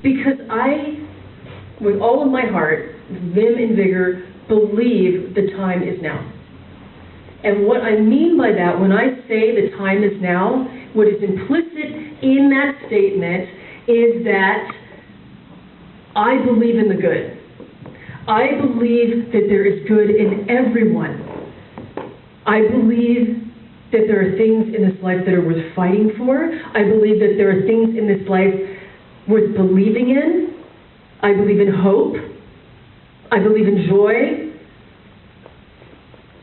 Because I, with all of my heart, vim and vigor, believe the time is now. And what I mean by that, when I say the time is now, what is implicit in that statement is that I believe in the good. I believe that there is good in everyone. I believe that there are things in this life that are worth fighting for. I believe that there are things in this life worth believing in. I believe in hope. I believe in joy.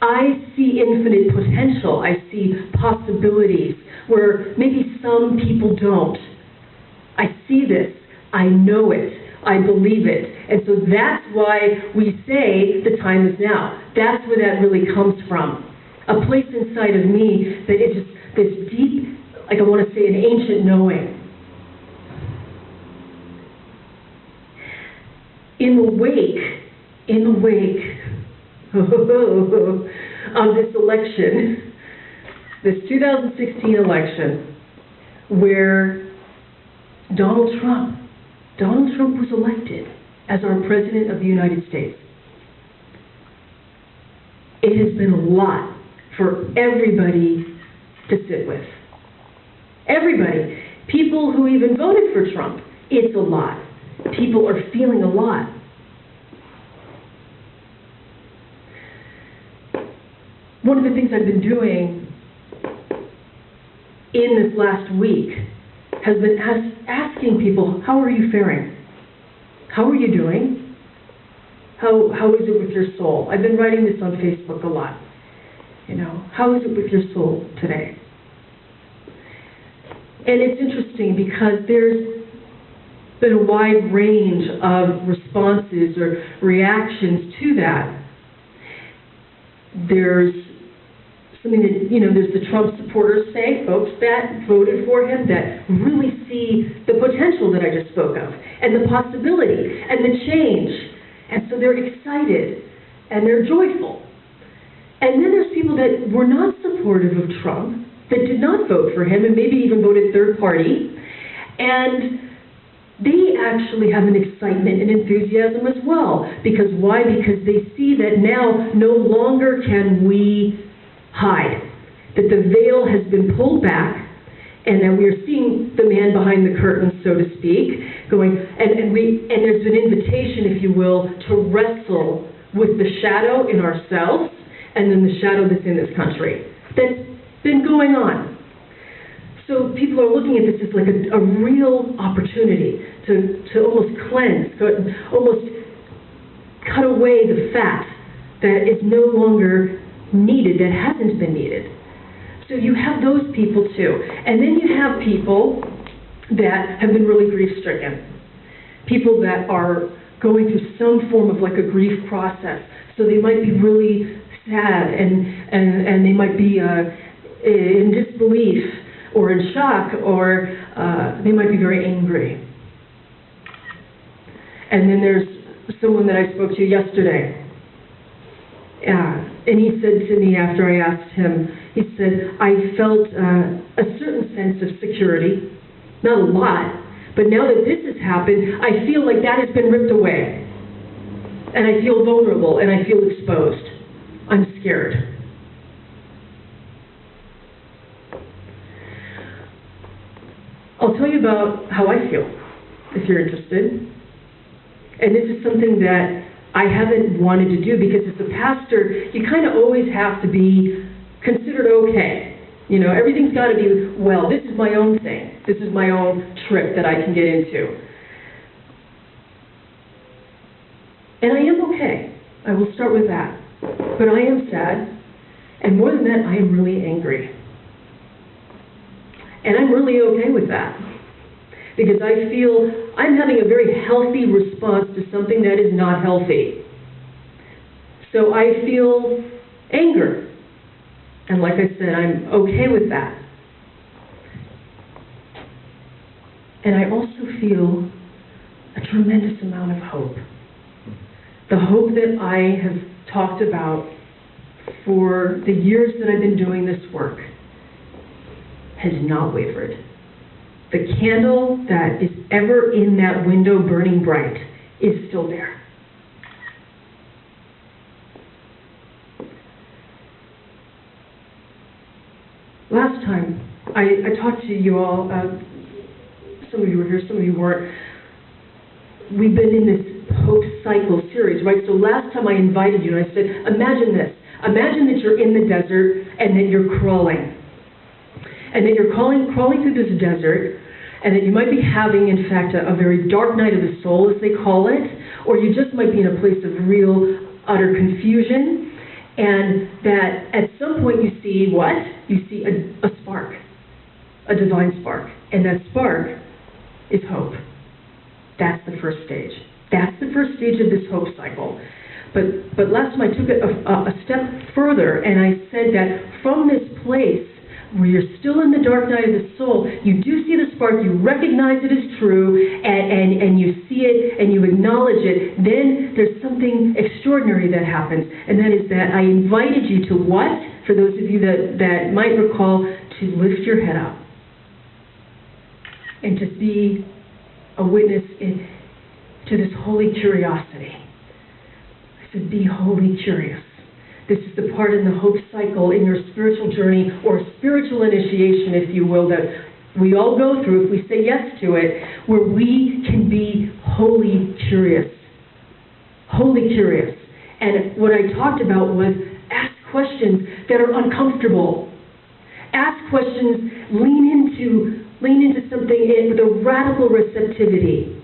I see infinite potential. I see possibilities where maybe some people don't. I see this. I know it. I believe it. And so that's why we say the time is now. That's where that really comes from. A place inside of me that is just this deep, like I want to say, an ancient knowing. In the wake of this election, this 2016 election, where Donald Trump was elected as our President of the United States. It has been a lot for everybody to sit with. Everybody. People who even voted for Trump, it's a lot. People are feeling a lot. One of the things I've been doing in this last week has been asking people, how are you faring? How are you doing? How is it with your soul? I've been writing this on Facebook a lot. You know, how is it with your soul today? And it's interesting because there's been a wide range of responses or reactions to that. There's something that, there's the Trump supporters say, folks that voted for him that really see the potential that I just spoke of, and the possibility, and the change. And so they're excited, and they're joyful. And then there's people that were not supportive of Trump, that did not vote for him, and maybe even voted third party. And they actually have an excitement and enthusiasm as well. Because why? Because they see that now no longer can we hide. That the veil has been pulled back, and that we're seeing the man behind the curtain, so to speak, going, and there's an invitation, if you will, to wrestle with the shadow in ourselves, and then the shadow that's in this country. That's been going on. So people are looking at this as like a real opportunity to almost cleanse, to almost cut away the fat that is no longer needed, that hasn't been needed. So you have those people too. And then you have people that have been really grief-stricken. People that are going through some form of like a grief process. So they might be really sad and they might be in disbelief or in shock, or they might be very angry. And then there's someone that I spoke to yesterday. And he said to me after I asked him, he said, I felt a certain sense of security, not a lot, but now that this has happened, I feel like that has been ripped away. And I feel vulnerable, and I feel exposed. I'm scared. I'll tell you about how I feel, if you're interested. And this is something that I haven't wanted to do, because as a pastor, you kind of always have to be considered okay. Everything's got to be, well, this is my own thing. This is my own trip that I can get into. And I am okay. I will start with that. But I am sad. And more than that, I am really angry. And I'm really okay with that. Because I feel I'm having a very healthy response to something that is not healthy. So I feel anger. And like I said, I'm okay with that. And I also feel a tremendous amount of hope. The hope that I have talked about for the years that I've been doing this work has not wavered. the candle that is ever in that window burning bright is still there. Last time, I talked to you all, some of you were here, some of you weren't. We've been in this HopeCycle series, right? So last time I invited you and I said, imagine this. Imagine that you're in the desert and that you're crawling. And that you're crawling through this desert, and that you might be having, in fact, a very dark night of the soul, as they call it, or you just might be in a place of real, utter confusion, and that at some point you see what? You see a spark, a divine spark, and that spark is hope. That's the first stage. That's the first stage of this HopeCycle. But last time I took it a step further, and I said that from this place where you're still in the dark night of the soul, you do see the spark, you recognize it as true, and you see it, and you acknowledge it. Then there's something extraordinary that happens, and that is that I invited you to what? For those of you that might recall, to lift your head up and to be a witness to this holy curiosity. I said, be wholly curious. This is the part in the HopeCycle in your spiritual journey, or spiritual initiation, if you will, that we all go through if we say yes to it, where we can be wholly curious. Wholly curious. And what I talked about was ask questions that are uncomfortable. Ask questions, lean into something with a radical receptivity.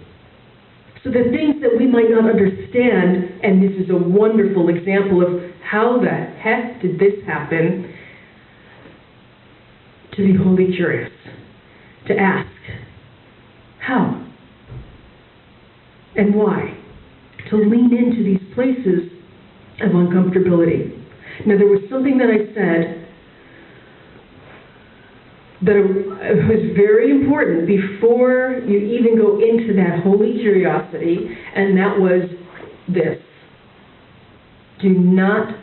So the things that we might not understand, and this is a wonderful example of how the heck did this happen, to be wholly curious, to ask, how and why, to lean into these places of uncomfortability. Now there was something that I said that it was very important before you even go into that holy curiosity, and that was this. Do not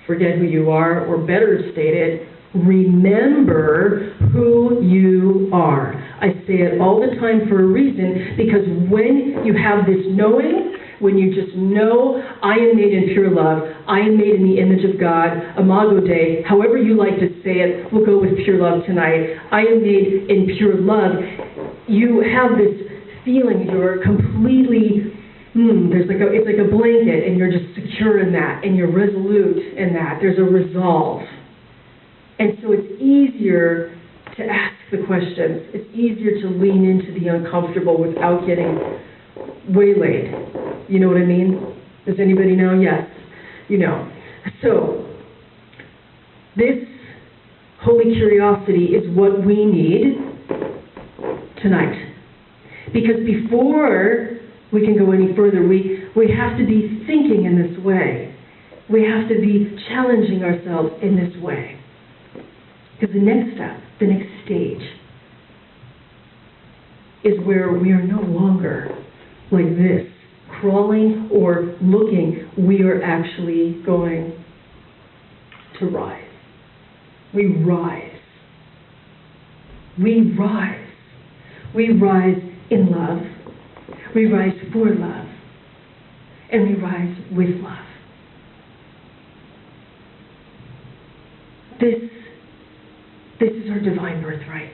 forget who you are, or better stated, remember who you are. I say it all the time for a reason, because when you have this knowing, when you just know, I am made in pure love, I am made in the image of God, Imago Dei, however you like to say it, we'll go with pure love tonight. I am made in pure love. You have this feeling you're completely, it's like a blanket, and you're just secure in that, and you're resolute in that. There's a resolve. And so it's easier to ask the questions. It's easier to lean into the uncomfortable without getting waylaid. You know what I mean? Does anybody know? Yes. You know. So, this holy curiosity is what we need tonight. Because before we can go any further, we have to be thinking in this way. We have to be challenging ourselves in this way. Because the next step, the next stage, is where we are no longer like this, crawling or looking. We are actually going to rise. We rise. We rise. We rise in love. We rise for love. And we rise with love. This is our divine birthright.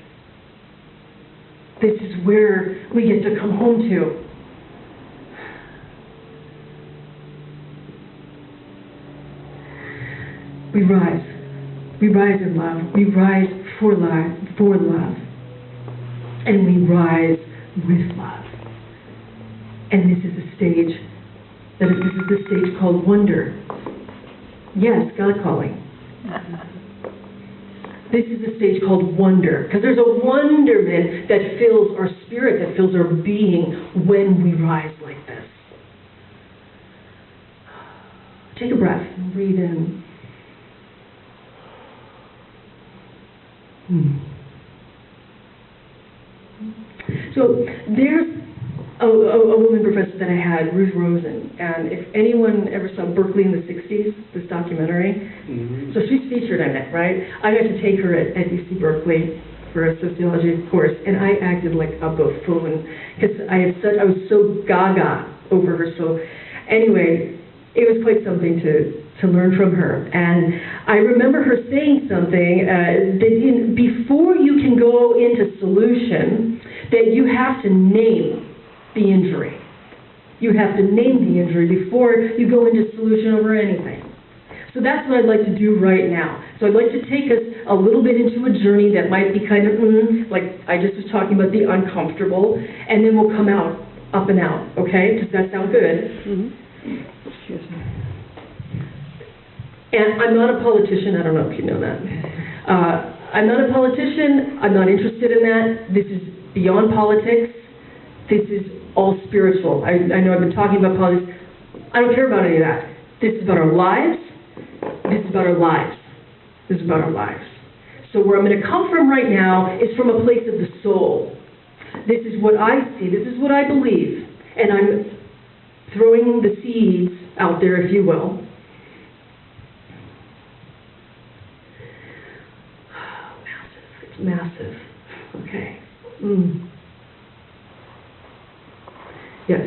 This is where we get to come home to. We rise. We rise in love. We rise for love. And we rise with love. And this is a stage, this is the stage called wonder. Yes, God calling. This is a stage called wonder, because there's a wonderment that fills our spirit, that fills our being when we rise like this. Take a breath and breathe in. So there's a woman professor that I had, Ruth Rosen, and if anyone ever saw Berkeley in the 60s, this documentary, so she's featured in it, right? I got to take her at UC Berkeley, for a sociology course, and I acted like a buffoon because I was so gaga over her. So anyway, it was quite something to learn from her. And I remember her saying something that before you can go into solution, that you have to name the injury. You have to name the injury before you go into solution over anything. So that's what I'd like to do right now. So I'd like to take us a little bit into a journey that might be kind of, like I just was talking about the uncomfortable, and then we'll come out, up and out, okay? Does that sound good? Mm-hmm. Excuse me. And I'm not a politician, I don't know if you know that. I'm not a politician, I'm not interested in that. This is beyond politics. This is all spiritual. I know I've been talking about politics. I don't care about any of that. This is about our lives. This is about our lives. This is about our lives. So where I'm going to come from right now is from a place of the soul. This is what I see. This is what I believe. And I'm throwing the seeds out there, if you will. Massive. It's massive. Okay. Yes.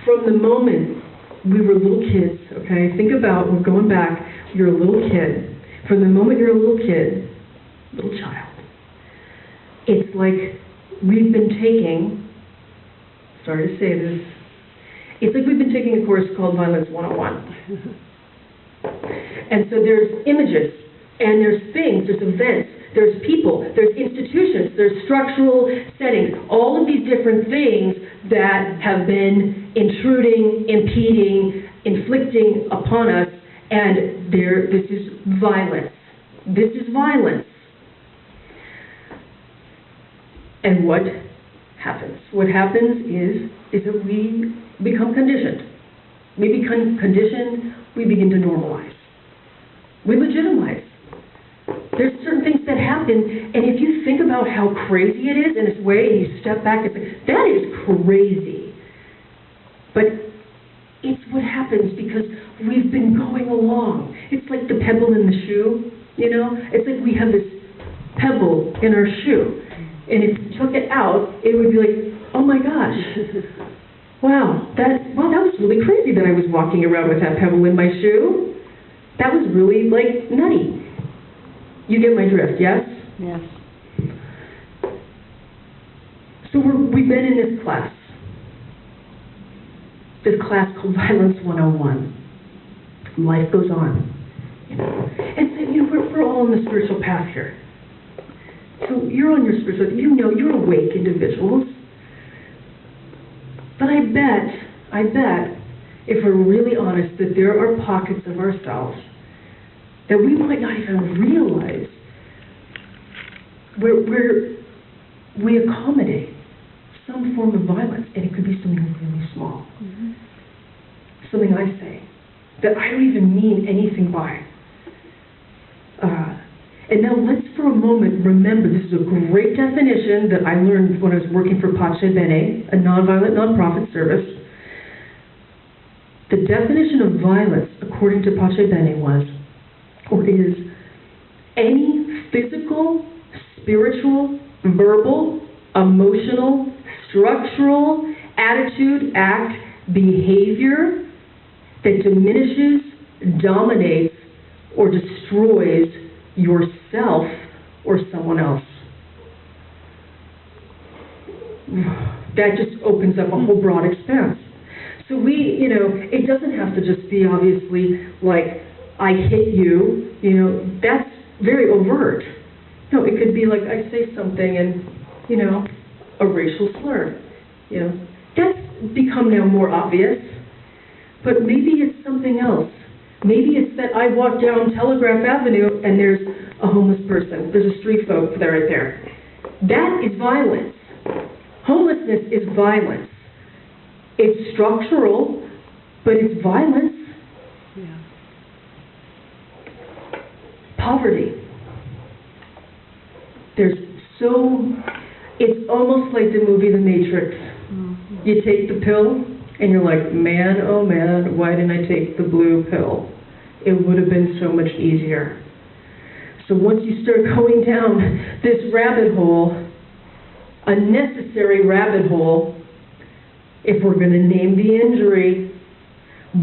From the moment we were little kids, okay? Think about, we're going back, you're a little kid. From the moment you're a little kid, little child, it's like we've been taking, sorry to say this, it's like we've been taking a course called Violence 101. And so there's images, and there's things, there's events, there's people, there's institutions, there's structural settings, all of these different things that have been intruding, impeding, inflicting upon us, and this is violence. This is violence. And what happens? What happens is that we become conditioned. We become conditioned, we begin to normalize. We legitimize. There's certain things that happen, and if you think about how crazy it is in its way, and you step back and say, that is crazy. But it's what happens because we've been going along. It's like the pebble in the shoe, you know? It's like we have this pebble in our shoe, and if you took it out, it would be like, oh my gosh, wow, that was really crazy that I was walking around with that pebble in my shoe. That was really, like, nutty. You get my drift, yes? Yes. So we've been in this class called Violence 101. Life goes on. You know? And so, you know, we're all on the spiritual path here. So you're on your spiritual, you know, you're awake individuals. But I bet, if we're really honest, that there are pockets of ourselves that we might not even realize where we accommodate some form of violence, and it could be something really small. Mm-hmm. Something I say that I don't even mean anything by. And now let's for a moment remember, this is a great definition that I learned when I was working for Pace Bene, a nonviolent nonprofit service. The definition of violence, according to Pace Bene, is any physical, spiritual, verbal, emotional, structural, attitude, act, behavior that diminishes, dominates, or destroys yourself or someone else. That just opens up a whole broad expanse. So it doesn't have to just be obviously like, I hit you, that's very overt. No, it could be like I say something and, a racial slur. That's become now more obvious. But maybe it's something else. Maybe it's that I walk down Telegraph Avenue and there's a homeless person. There's a street folk there right there. That is violence. Homelessness is violence. It's structural, but it's violence. Yeah. Poverty. It's almost like the movie The Matrix. Mm-hmm. You take the pill, and you're like, man, oh man, why didn't I take the blue pill? It would have been so much easier. So once you start going down this rabbit hole, a necessary rabbit hole, if we're going to name the injury,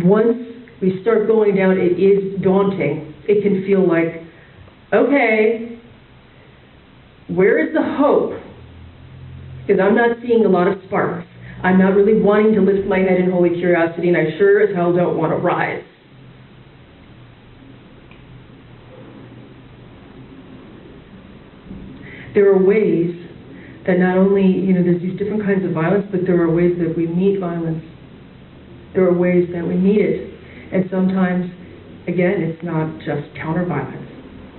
once we start going down, it is daunting. It can feel like, okay, where is the hope? Because I'm not seeing a lot of sparks. I'm not really wanting to lift my head in holy curiosity, and I sure as hell don't want to rise. There are ways that not only, there's these different kinds of violence, but there are ways that we meet violence. There are ways that we meet it. And sometimes, again, it's not just counter-violence,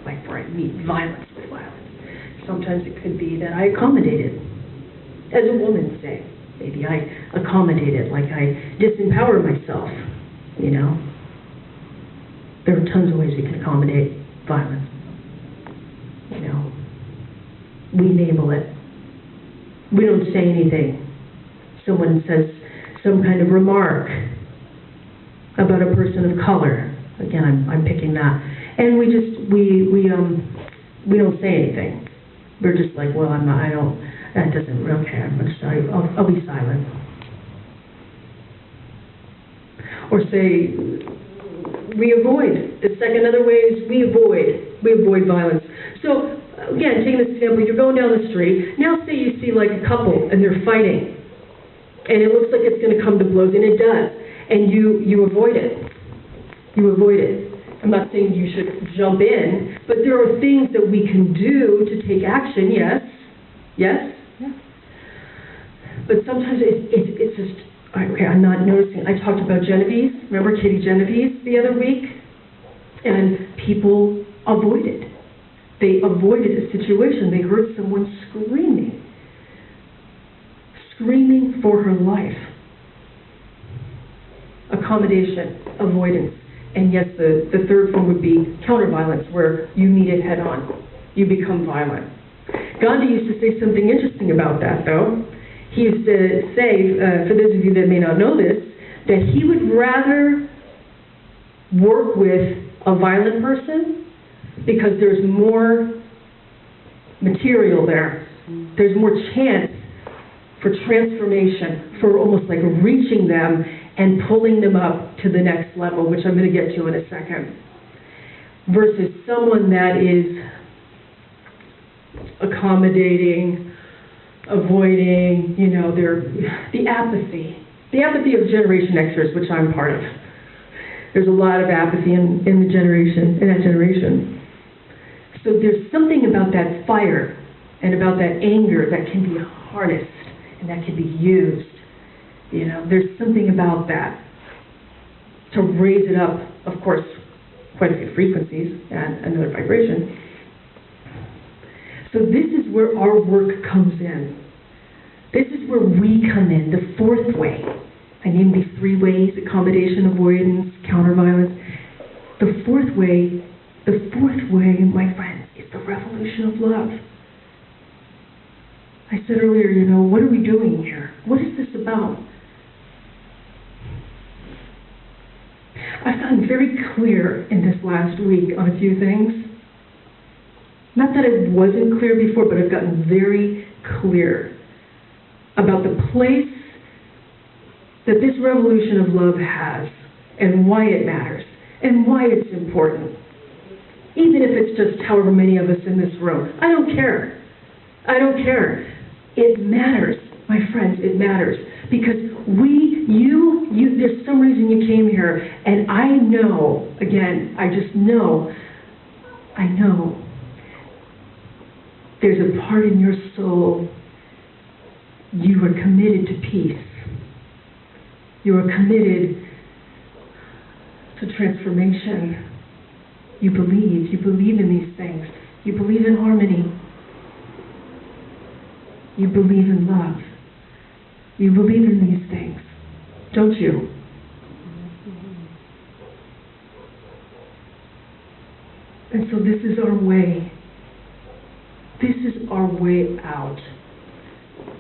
like where I meet violence with violence. Sometimes it could be that I accommodate it. As a woman, say, maybe I accommodate it, like I disempower myself, There are tons of ways we can accommodate violence. We enable it. We don't say anything. Someone says some kind of remark about a person of color. Again, I'm picking that. And we don't say anything. We're just like, well, that doesn't, okay, I'll be silent. Or say, we avoid. The second other way is we avoid violence. So, again, taking this example, you're going down the street. Now say you see like a couple and they're fighting. And it looks like it's going to come to blows, and it does. And you avoid it. You avoid it. I'm not saying you should jump in, but there are things that we can do to take action, yes? Yes? Yeah. But sometimes it's just, okay, I'm not noticing. I talked about Genevieve. Remember Katie Genevieve the other week? And people avoided. They avoided a situation. They heard someone screaming for her life. Accommodation, avoidance. And yes, the third form would be counter-violence, where you meet it head-on. You become violent. Gandhi used to say something interesting about that, though. He used to say, for those of you that may not know this, that he would rather work with a violent person because there's more material there. There's more chance for transformation, for almost like reaching them and pulling them up to the next level, which I'm going to get to in a second, versus someone that is accommodating, avoiding, the apathy of Generation Xers, which I'm part of. There's a lot of apathy in that generation. So there's something about that fire and about that anger that can be harnessed and that can be used. There's something about that to raise it up, of course, quite a few frequencies and another vibration. So this is where our work comes in. This is where we come in, the fourth way. I named these 3 ways: accommodation, avoidance, counterviolence. The fourth way, my friends, is the revolution of love. I said earlier, what are we doing here? What is this about? I've gotten very clear in this last week on a few things. Not that it wasn't clear before, but I've gotten very clear about the place that this revolution of love has and why it matters and why it's important. Even if it's just however many of us in this room. I don't care. It matters, my friends, it matters. Because there's some reason you came here, and I know, again, I know there's a part in your soul, you are committed to peace. You are committed to transformation. You believe in these things. You believe in harmony. You believe in love. You believe in these things, don't you? And so this is our way. This is our way out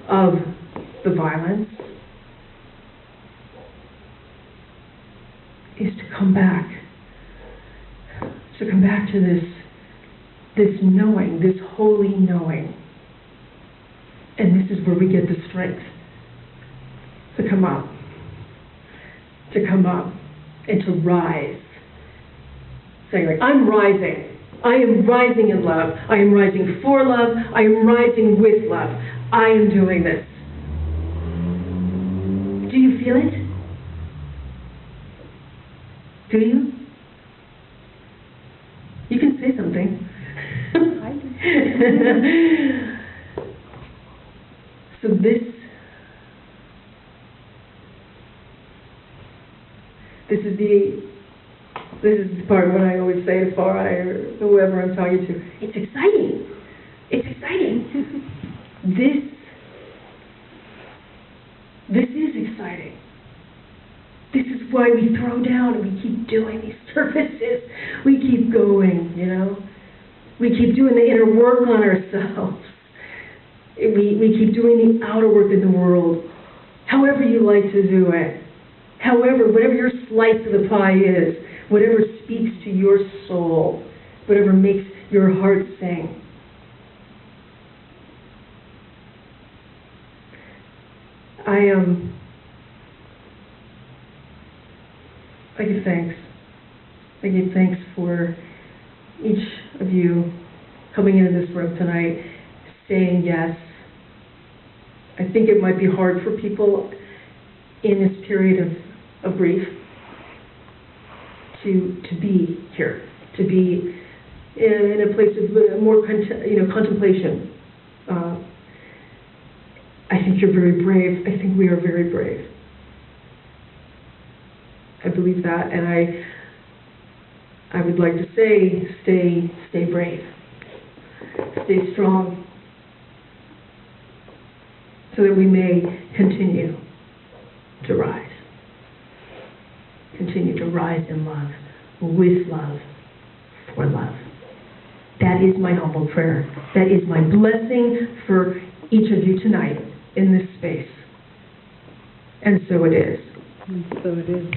of the violence, is to come back to this knowing, this holy knowing. And this is where we get the strength to come up and to rise. Saying like, I'm rising. I am rising in love. I am rising for love. I am rising with love. I am doing this. Do you feel it? Do you? You can say something. I do. So this is the part when I always say to Farai or whoever I'm talking to, it's exciting. It's exciting. This is exciting. This is why we throw down and we keep doing these services. We keep going, you know. We keep doing the inner work on ourselves. We keep doing the outer work in the world, however you like to do it. However, whatever your slice of the pie is, whatever speaks to your soul, whatever makes your heart sing. I give thanks. I give thanks for each of you coming into this room tonight, saying yes. I think it might be hard for people in this period of grief to be here, to be in a place of more contemplation. I think you're very brave. I think we are very brave. I believe that, and I would like to say, stay brave, stay strong, so that we may continue to rise. Continue to rise in love, with love, for love. That is my humble prayer. That is my blessing for each of you tonight in this space. And so it is. And so it is.